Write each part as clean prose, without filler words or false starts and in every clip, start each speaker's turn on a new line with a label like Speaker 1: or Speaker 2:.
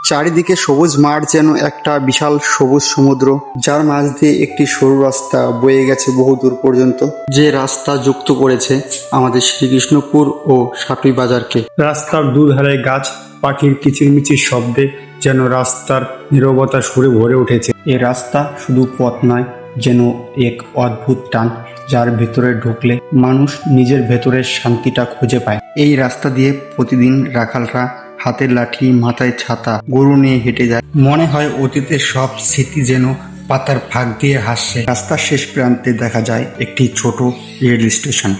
Speaker 1: চারিদিকে সবুজ মাঠ, যেন একটা বিশাল সবুজ সমুদ্র, যার মাঝ দিয়ে একটি সরু রাস্তা বয়ে গেছে বহু দূর পর্যন্ত, যে রাস্তা যুক্ত করেছে আমাদের শ্রীকৃষ্ণপুর ও সাটুই বাজারকে। রাস্তার দুধারে গাছ, পাখির কিচিরমিচির শব্দে যেন রাস্তার নীরবতা সুরে ভরে উঠেছে। এ রাস্তা শুধু পথ নয়, যেন এক অদ্ভুত টান, যার ভেতরে ঢুকলে মানুষ নিজের ভেতরের শান্তিটা খুঁজে পায়। এই রাস্তা দিয়ে প্রতিদিন রাখালরা হাতের লাঠি, মাথায় ছাতা, গরু নিয়ে হেঁটে যায়। মনে হয় অতীতের সব স্মৃতি যেন পাতার ফাঁক দিয়ে হাসছে। রাস্তার শেষ প্রান্তে দেখা যায় একটি ছোট রেল স্টেশন,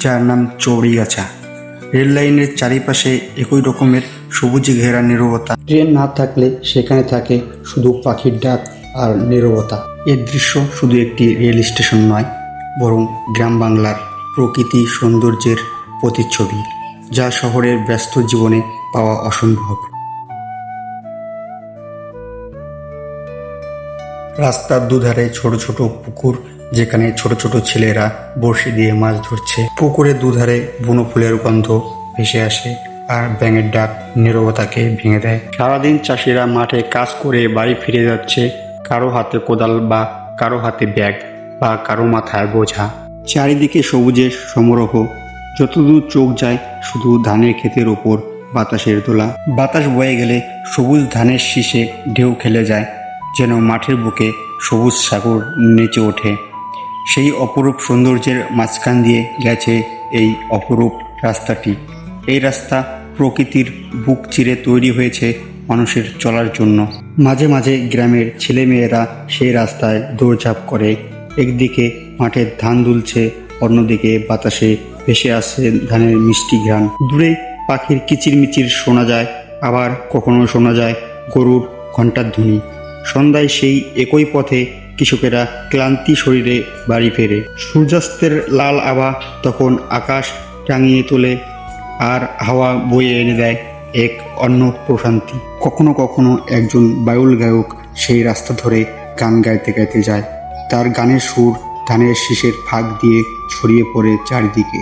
Speaker 1: যার নাম চৌড়িগাছা। রেল লাইনের চারিপাশে একই রকমের সবুজে ঘেরা নীরবতা। ট্রেন না থাকলে সেখানে থাকে শুধু পাখির ডাক আর নীরবতা। এর দৃশ্য শুধু একটি রেল স্টেশন নয়, বরং গ্রাম বাংলার প্রকৃতি সৌন্দর্যের প্রতিচ্ছবি, যা শহরের ব্যস্ত জীবনে পাওয়া অসম্ভব। রাস্তার দুধারে ছোট ছোট পুকুর, যেখানে ছোট ছোট ছেলেরা বড়শি দিয়ে মাছ ধরছে। পুকুরের দুধারে বুনো ফুলের গন্ধ ভেসে আসে, আর ব্যাঙের ডাক নীরবতাকে ভেঙে দেয়। সারাদিন চাষিরা মাঠে কাজ করে বাড়ি ফিরে যাচ্ছে, কারো হাতে কোদাল বা কারো হাতে ব্যাগ বা কারো মাথায় বোঝা। চারিদিকে সবুজের সমারোহ, যতদূর চোখ যায় শুধু ধানের ক্ষেতের ওপর বাতাসের দোলা। বাতাস বয়ে গেলে সবুজ ধানের শীষে ঢেউ খেলে যায়, যেন মাঠের বুকে সবুজ সাগর নেচে ওঠে। সেই অপরূপ সৌন্দর্যের মাঝখান দিয়ে গেছে এই অপরূপ রাস্তাটি। এই রাস্তা প্রকৃতির বুক চিরে তৈরি হয়েছে মানুষের চলার জন্য। মাঝে মাঝে গ্রামের ছেলেমেয়েরা সেই রাস্তায় দৌড়ঝাঁপ করে। একদিকে মাঠের ধান দুলছে, অন্যদিকে বাতাসে ভেসে আসছে ধানের মিষ্টি ঘ্রাণ। দূরে পাখির কিচিরমিচির শোনা যায়, আবার কখনো শোনা যায় গরুর ঘণ্টার ধ্বনি। সন্ধ্যায় সেই একই পথে কৃষকেরা ক্লান্তি শরীরে বাড়ি ফেরে। সূর্যাস্তের লাল আভা তখন আকাশ টাঙিয়ে তোলে, আর হাওয়া বয়ে এনে দেয় এক অন্য প্রশান্তি। কখনো কখনো একজন বাউল গায়ক সেই রাস্তা ধরে গান গাইতে গাইতে যায়। তার গানের সুর ধানের শীষের ফাঁক দিয়ে ছড়িয়ে পড়ে চারিদিকে।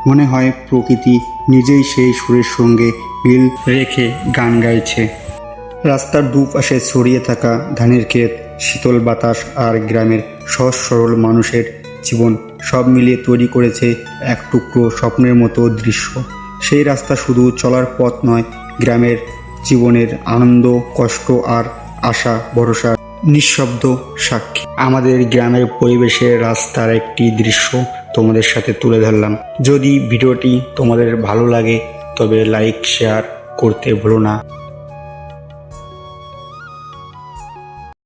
Speaker 1: মনে হয় প্রকৃতি নিজেই সেই সুরের সঙ্গে মিল রেখে গান গাইছে। রাস্তার দুপাশে ছড়িয়ে থাকা ধানের ক্ষেত, শীতল বাতাস আর গ্রামের সহজ সরল মানুষের জীবন সব মিলিয়ে তৈরি করেছে এক টুকরো স্বপ্নের মতো দৃশ্য। সেই রাস্তা শুধু চলার পথ নয়, গ্রামের জীবনের আনন্দ, কষ্ট আর আশা ভরসার নিঃশব্দ সাক্ষী। আমাদের গ্রামের পরিবেশের রাস্তার একটি দৃশ্য তোমাদের সাথে তুলে ধরলাম। যদি ভিডিওটি তোমাদের ভালো লাগে তবে লাইক, শেয়ার করতে ভুলো না।